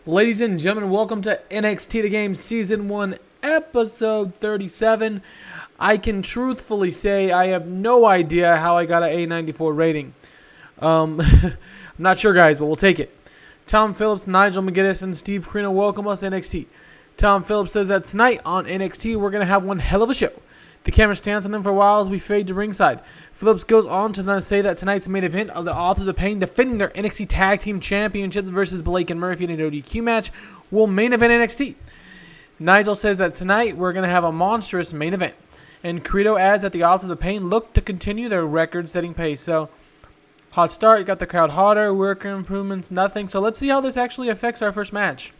Ladies and gentlemen, welcome to NXT The Game Season 1, Episode 37. I can truthfully say I have no idea how I got an A94 rating. I'm not sure, guys, but we'll take it. Tom Phillips, Nigel McGuinness, and Steve Carino welcome us to NXT. Tom Phillips says that tonight on NXT, we're going to have one hell of a show. The camera stands on them for a while as we fade to ringside. Phillips goes on to say that tonight's main event of the Authors of Pain defending their NXT Tag Team Championships versus Blake and Murphy in an ODQ match will main event NXT. Nigel says that tonight we're going to have a monstrous main event. And Credo adds that the Authors of Pain look to continue their record-setting pace. So, hot start, got the crowd hotter, worker improvements, nothing. So let's see how this actually affects our first match.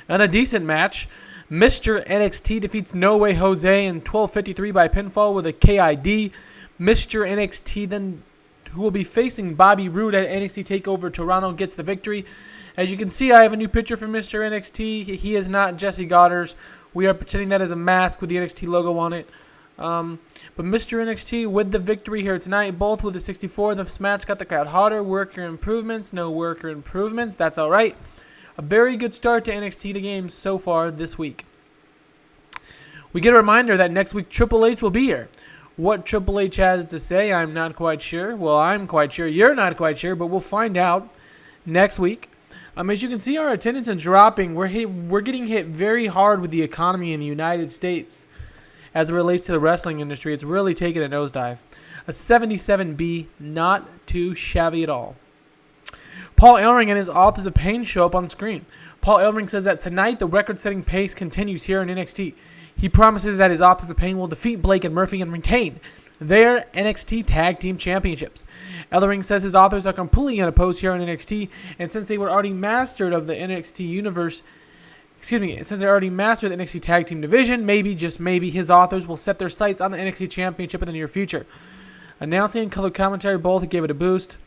And a decent match. Mr. NXT defeats No Way Jose in 12:53 by pinfall with a KID. Mr. NXT then, who will be facing Bobby Roode at NXT TakeOver Toronto, gets the victory. As you can see, I have a new picture for Mr. NXT. He is not Jesse Goddard's. We are pretending that as a mask with the NXT logo on it. But Mr. NXT with the victory here tonight, both with the 64. This match got the crowd hotter. Worker improvements, no worker improvements. That's all right. A very good start to NXT The Game so far this week. We get a reminder that next week Triple H will be here. What Triple H has to say, I'm not quite sure. Well, I'm quite sure. You're not quite sure, but we'll find out next week. As you can see, our attendance is dropping. We're getting hit very hard with the economy in the United States as it relates to the wrestling industry. It's really taken a nosedive. A 77B, not too shabby at all. Paul Ellering and his Authors of Pain show up on screen. Paul Ellering says that tonight the record-setting pace continues here in NXT. He promises that his Authors of Pain will defeat Blake and Murphy and retain their NXT Tag Team Championships. Ellering says his authors are completely unopposed here in NXT, and since they were already mastered of the NXT universe, since they already mastered the NXT Tag Team division, maybe, just maybe, his authors will set their sights on the NXT Championship in the near future. Announcing and color commentary both gave it a boost.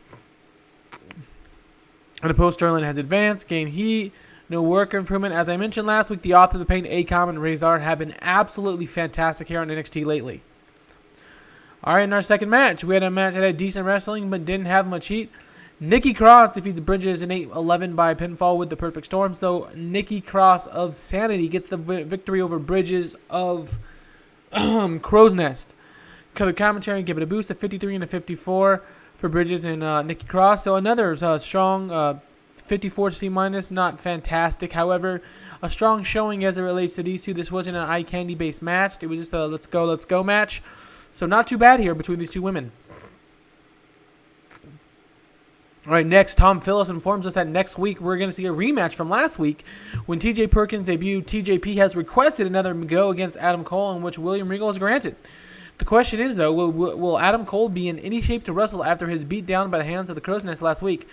And the post Sterling has advanced, gained heat, no worker improvement. As I mentioned last week, the Authors of Pain, Akam, and Razor have been absolutely fantastic here on NXT lately. Alright, in our second match, we had a match that had decent wrestling but didn't have much heat. Nikki Cross defeats Bridges in 8-11 by pinfall with the Perfect Storm. So Nikki Cross of Sanity gets the victory over Bridges of Crow's Nest. Color commentary give it a boost of 53 and a 54 for Bridges and Nikki Cross. So another strong 54 C-, not fantastic. However, a strong showing as it relates to these two. This wasn't an eye candy based match. It was just a let's go match. So not too bad here between these two women. All right, next, Tom Phillips informs us that next week we're going to see a rematch from last week when TJ Perkins debuted. TJP has requested another go against Adam Cole, in which William Regal is granted. The question is, though, will Adam Cole be in any shape to wrestle after his beat down by the hands of the Crow's Nest last week?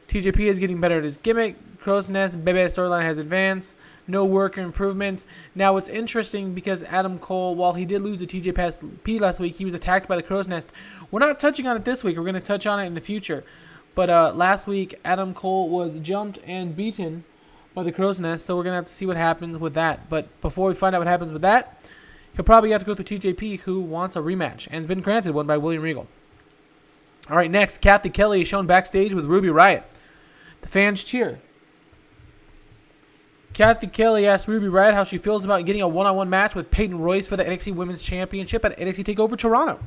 TJP is getting better at his gimmick. Crow's Nest, Bebe storyline has advanced. No worker improvements. Now, it's interesting because Adam Cole, while he did lose to TJP last week, he was attacked by the Crow's Nest. We're not touching on it this week. We're going to touch on it in the future. But last week, Adam Cole was jumped and beaten by the Crow's Nest, so we're going to have to see what happens with that. But before we find out what happens with that, he'll probably have to go through TJP, who wants a rematch and has been granted one by William Regal. All right, next, Kathy Kelly is shown backstage with Ruby Riott. The fans cheer. Kathy Kelly asks Ruby Riott how she feels about getting a one-on-one match with Peyton Royce for the NXT Women's Championship at NXT TakeOver Toronto.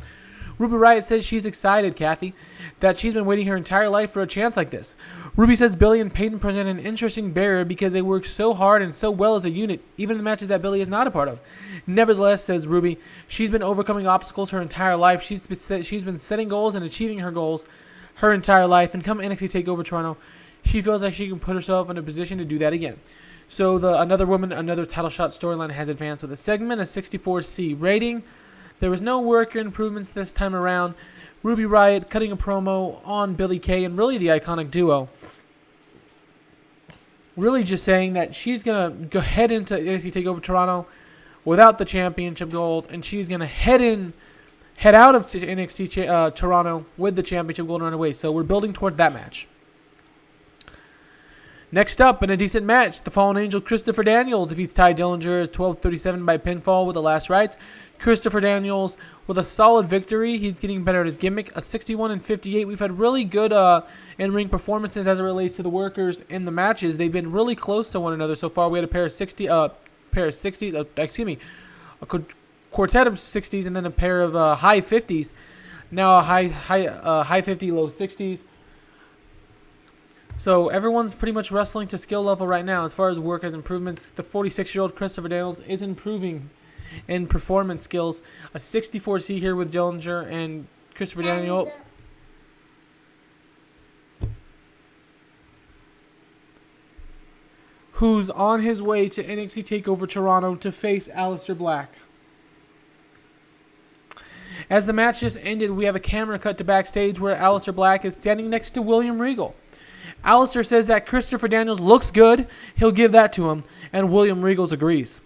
Ruby Riott says she's excited, Kathy, that she's been waiting her entire life for a chance like this. Ruby says Billy and Peyton present an interesting barrier because they work so hard and so well as a unit, even in the matches that Billy is not a part of. Nevertheless, says Ruby, she's been overcoming obstacles her entire life. She's been setting goals and achieving her goals her entire life, and come NXT TakeOver Toronto, she feels like she can put herself in a position to do that again. So another woman, another title shot storyline has advanced with a segment, a 64C rating. There was no worker improvements this time around. Ruby Riott cutting a promo on Billy Kay and really the iconic duo. Really just saying that she's going to go head into NXT TakeOver Toronto without the championship gold, and she's going to head out of NXT Toronto with the championship gold on her way. So we're building towards that match. Next up, in a decent match, the Fallen Angel Christopher Daniels defeats Ty Dillinger at 12:37 by pinfall with the last rites. Christopher Daniels with a solid victory. He's getting better at his gimmick. A 61-58. We've had really good in-ring performances as it relates to the workers in the matches. They've been really close to one another so far. We had a pair of 60s. Excuse me, a quartet of 60s and then a pair of high 50s. Now a high 50, low 60s. So everyone's pretty much wrestling to skill level right now. As far as workers improvements, the 46-year-old Christopher Daniels is improving in performance skills. A 64C here with Dillinger and Christopher Daniels. Who's on his way to NXT TakeOver Toronto to face Aleister Black. As the match just ended, we have a camera cut to backstage where Aleister Black is standing next to William Regal. Aleister says that Christopher Daniels looks good, he'll give that to him, and William Regal agrees.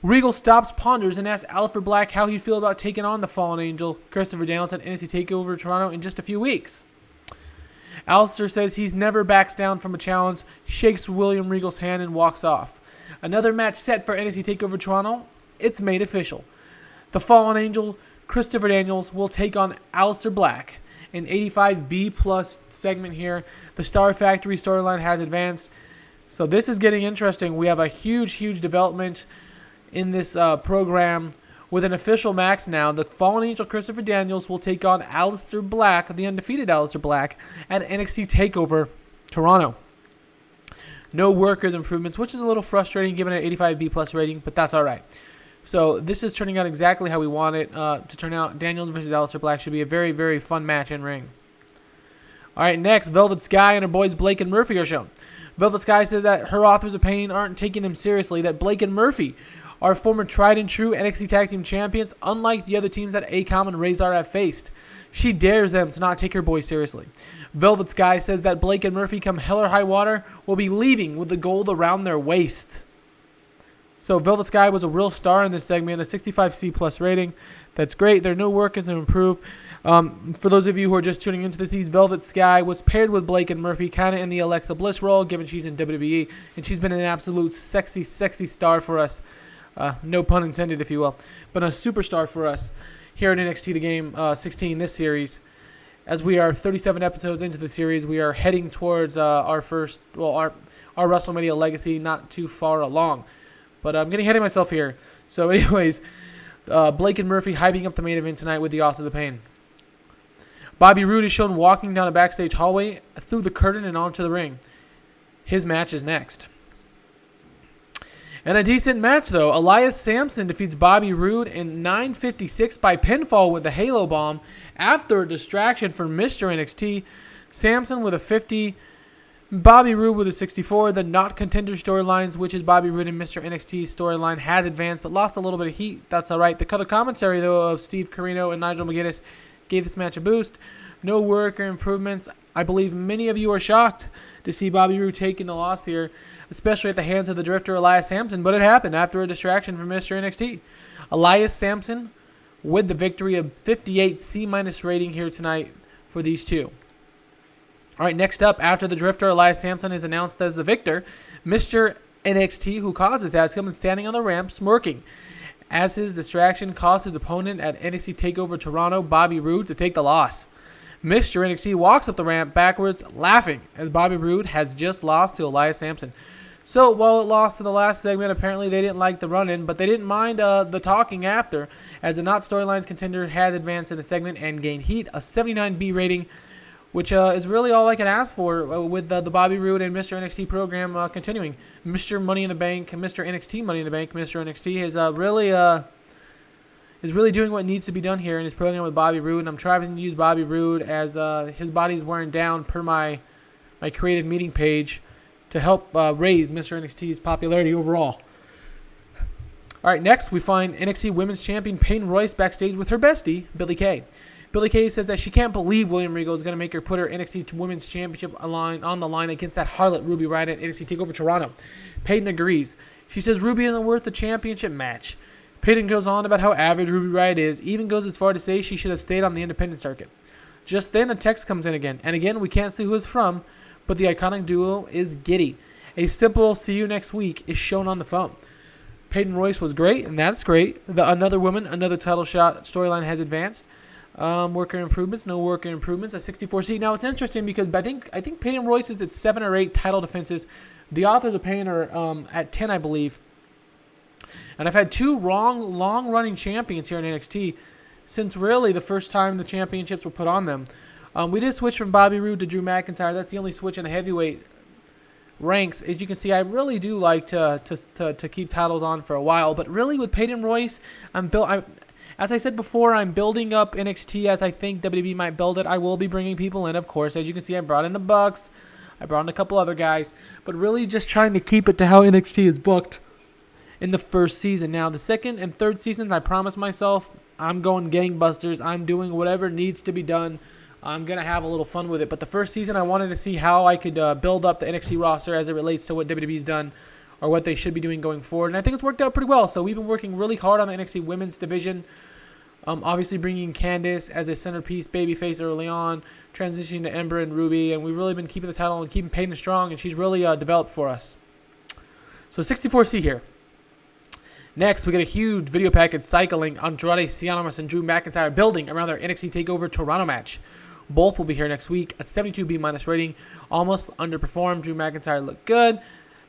Regal stops, ponders, and asks Aleister Black how he'd feel about taking on the Fallen Angel, Christopher Daniels, at NXT TakeOver Toronto in just a few weeks. Aleister says he's never backs down from a challenge, shakes William Regal's hand, and walks off. Another match set for NXT TakeOver Toronto. It's made official. The Fallen Angel, Christopher Daniels, will take on Aleister Black. An 85B plus segment here. The Star Factory storyline has advanced. So this is getting interesting. We have a huge development in this program with an official match now. The Fallen Angel Christopher Daniels will take on Aleister Black, the undefeated Aleister Black, at NXT TakeOver Toronto. No workers improvements, which is a little frustrating given an 85B plus rating, but that's all right. So this is turning out exactly how we want it to turn out. Daniels versus Aleister Black should be a very fun match in ring. All right, next, Velvet Sky and her boys Blake and Murphy are shown. Velvet Sky says that her Authors of Pain aren't taking them seriously, that Blake and Murphy are former tried and true NXT Tag Team Champions, unlike the other teams that Akam and Razor have faced. She dares them to not take her boys seriously. Velvet Sky says that Blake and Murphy, come hell or high water, will be leaving with the gold around their waist. So Velvet Sky was a real star in this segment, a 65C plus rating. That's great. There are no workers to improve. For those of you who are just tuning into this, Velvet Sky was paired with Blake and Murphy, kind of in the Alexa Bliss role, given she's in WWE, and she's been an absolute sexy star for us. No pun intended, if you will, but a superstar for us here at NXT The Game 16 this series. As we are 37 episodes into the series, we are heading towards our WrestleMania legacy, not too far along. But I'm getting ahead of myself here. So anyways, Blake and Murphy hyping up the main event tonight with the Authors of the Pain. Bobby Roode is shown walking down a backstage hallway through the curtain and onto the ring. His match is next. And a decent match, though. Elias Samson defeats Bobby Roode in 9:56 by pinfall with the Halo Bomb after a distraction from Mr. NXT. Samson with a 50, Bobby Roode with a 64. The Not Contender storylines, which is Bobby Roode and Mr. NXT storyline, has advanced but lost a little bit of heat. That's all right. The color commentary, though, of Steve Corino and Nigel McGuinness gave this match a boost. No work or improvements. I believe many of you are shocked to see Bobby Roode taking the loss here, especially at the hands of the Drifter Elias Samson, but it happened after a distraction from Mr. NXT. Elias Samson with the victory, of 58 C- rating here tonight for these two. All right, next up, after the Drifter Elias Samson is announced as the victor, Mr. NXT, who causes, has him standing on the ramp smirking, as his distraction caused his opponent at NXT TakeOver Toronto, Bobby Roode, to take the loss. Mr. NXT walks up the ramp backwards, laughing, as Bobby Roode has just lost to Elias Samson. So, while it lost in the last segment, apparently they didn't like the run-in, but they didn't mind the talking after, as the Not Storylines contender has advanced in the segment and gained heat, a 79B rating, which is really all I can ask for with the Bobby Roode and Mr. NXT program continuing. Mr. Money in the Bank, Mr. NXT Money in the Bank, Mr. NXT is really doing what needs to be done here in his program with Bobby Roode, and I'm trying to use Bobby Roode as his body's wearing down per my creative meeting page to help raise Mr. NXT's popularity overall. All right, next we find NXT Women's Champion Peyton Royce backstage with her bestie, Billie Kay. Billie Kay says that she can't believe William Regal is going to make her put her NXT Women's Championship on the line against that harlot Ruby Riott at NXT TakeOver Toronto. Peyton agrees. She says Ruby isn't worth the championship match. Peyton goes on about how average Ruby Riott is, even goes as far to say she should have stayed on the independent circuit. Just then a text comes in again, and again we can't see who it's from, but the iconic duo is giddy. A simple "see you next week" is shown on the phone. Peyton Royce was great, and that's great. Another woman, another title shot storyline has advanced. Worker improvements, no worker improvements at 64C. Now it's interesting because I think Peyton Royce is at 7 or 8 title defenses. The Authors of Pain are at 10, I believe. And I've had 2 long-running champions here in NXT since really the first time the championships were put on them. We did switch from Bobby Roode to Drew McIntyre. That's the only switch in the heavyweight ranks. As you can see, I really do like to keep titles on for a while. But really with Peyton Royce, as I said before, I'm building up NXT as I think WWE might build it. I will be bringing people in, of course. As you can see, I brought in the Bucks. I brought in a couple other guys. But really just trying to keep it to how NXT is booked in the first season. Now, the second and third seasons, I promised myself I'm going gangbusters. I'm doing whatever needs to be done. I'm going to have a little fun with it. But the first season, I wanted to see how I could build up the NXT roster as it relates to what WWE's done or what they should be doing going forward. And I think it's worked out pretty well. So we've been working really hard on the NXT women's division. Obviously bringing Candice as a centerpiece babyface early on, transitioning to Ember and Ruby. And we've really been keeping the title and keeping Peyton strong. And she's really developed for us. So 64C here. Next, we get a huge video package cycling Andrade Cien and Drew McIntyre building around their NXT TakeOver Toronto match. Both will be here next week. A 72B- rating. Almost underperformed. Drew McIntyre looked good.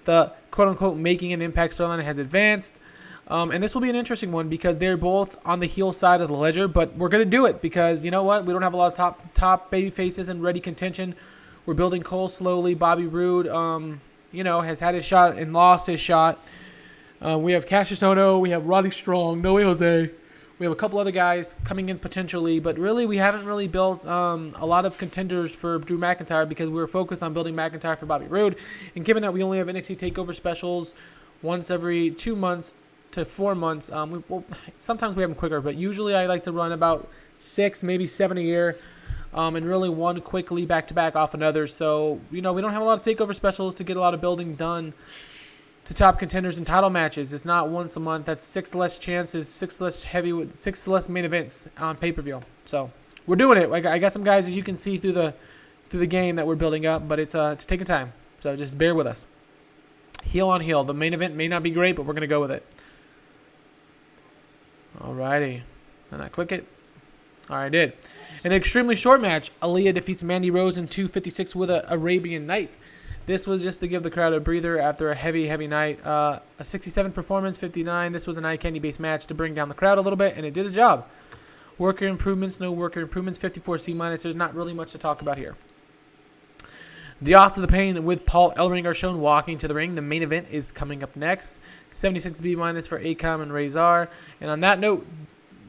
The quote-unquote making an impact storyline has advanced. And this will be an interesting one because they're both on the heel side of the ledger. But we're going to do it because, you know what? We don't have a lot of top baby faces in ready contention. We're building Cole slowly. Bobby Roode, has had his shot and lost his shot. We have Cassius Ohno. We have Roddy Strong. No Way Jose. We have a couple other guys coming in potentially, but really we haven't really built a lot of contenders for Drew McIntyre because we were focused on building McIntyre for Bobby Roode. And given that we only have NXT TakeOver specials once every 2 months to 4 months, sometimes we have them quicker, but usually I like to run about 6, maybe 7 a year, and really one quickly back-to-back off another. So, we don't have a lot of TakeOver specials to get a lot of building done to top contenders and title matches. It's not once a month. That's 6 less chances, 6 less main events on pay-per-view. So we're doing it. I got some guys, as you can see through the game, that we're building up, but it's taking time. So just bear with us. Heel on heel. The main event may not be great, but we're gonna go with it. Alrighty, and I click it. All right, I did. An extremely short match. Aaliyah defeats Mandy Rose in 2:56 with an Arabian Night. This was just to give the crowd a breather after a heavy night. A 67 performance, 59. This was an eye candy-based match to bring down the crowd a little bit, and it did its job. Worker improvements, no worker improvements, 54C-. There's not really much to talk about here. The Authors of the Pain with Paul Ellering are shown walking to the ring. The main event is coming up next. 76B- for Akam and Razor. And on that note,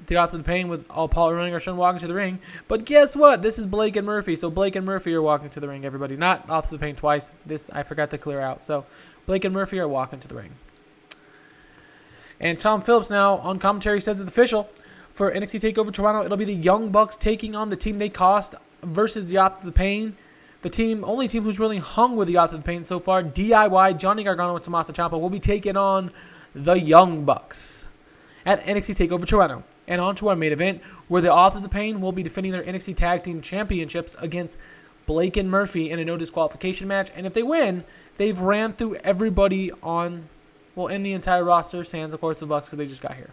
the Authors of the Pain with Paul Ellering are shown walking to the ring. But guess what? This is Blake and Murphy. So Blake and Murphy are walking to the ring, everybody. Not Authors of the Pain twice. This I forgot to clear out. So Blake and Murphy are walking to the ring. And Tom Phillips now on commentary says it's official. For NXT TakeOver Toronto, it'll be the Young Bucks taking on the team they cost versus the Authors of the Pain. The only team who's really hung with the Authors of the Pain so far, DIY, Johnny Gargano and Tommaso Ciampa, will be taking on the Young Bucks at NXT TakeOver Toronto. And on to our main event, where the Authors of the Pain will be defending their NXT Tag Team Championships against Blake and Murphy in a no disqualification match. And if they win, they've ran through everybody in the entire roster, sans, of course, the Bucks, because they just got here.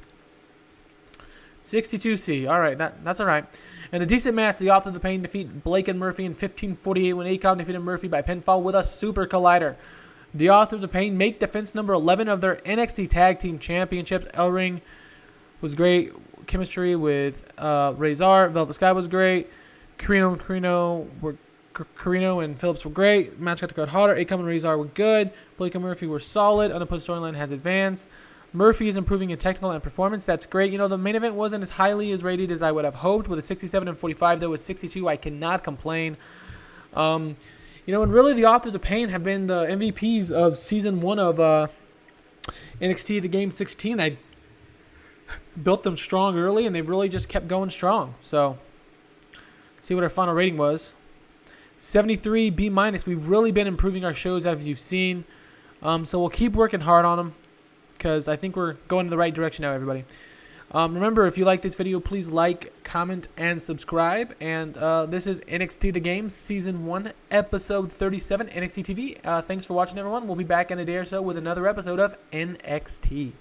62C. All right, that's all right. In a decent match, the Authors of the Pain defeat Blake and Murphy in 15:48 when Akon defeated Murphy by pinfall with a super collider. The Authors of Pain make defense number 11 of their NXT Tag Team Championships. Ellering was great. Chemistry with Razor. Velvet Sky was great. Carino and Phillips were great. Match got the crowd hotter. Akon and Razor were good. Blake and Murphy were solid. Unopposed storyline has advanced. Murphy is improving in technical and performance. That's great. The main event wasn't as highly as rated as I would have hoped. With a 67 and 45, though, with 62, I cannot complain. And really the Authors of Pain have been the MVPs of Season 1 of NXT The Game 16. I built them strong early, and they've really just kept going strong. So, see what our final rating was. 73B-. We've really been improving our shows, as you've seen. So we'll keep working hard on them, because I think we're going in the right direction now, everybody. Remember, if you like this video, please like, comment, and subscribe. And this is NXT The Game, Season 1, Episode 37, NXT TV. Thanks for watching, everyone. We'll be back in a day or so with another episode of NXT.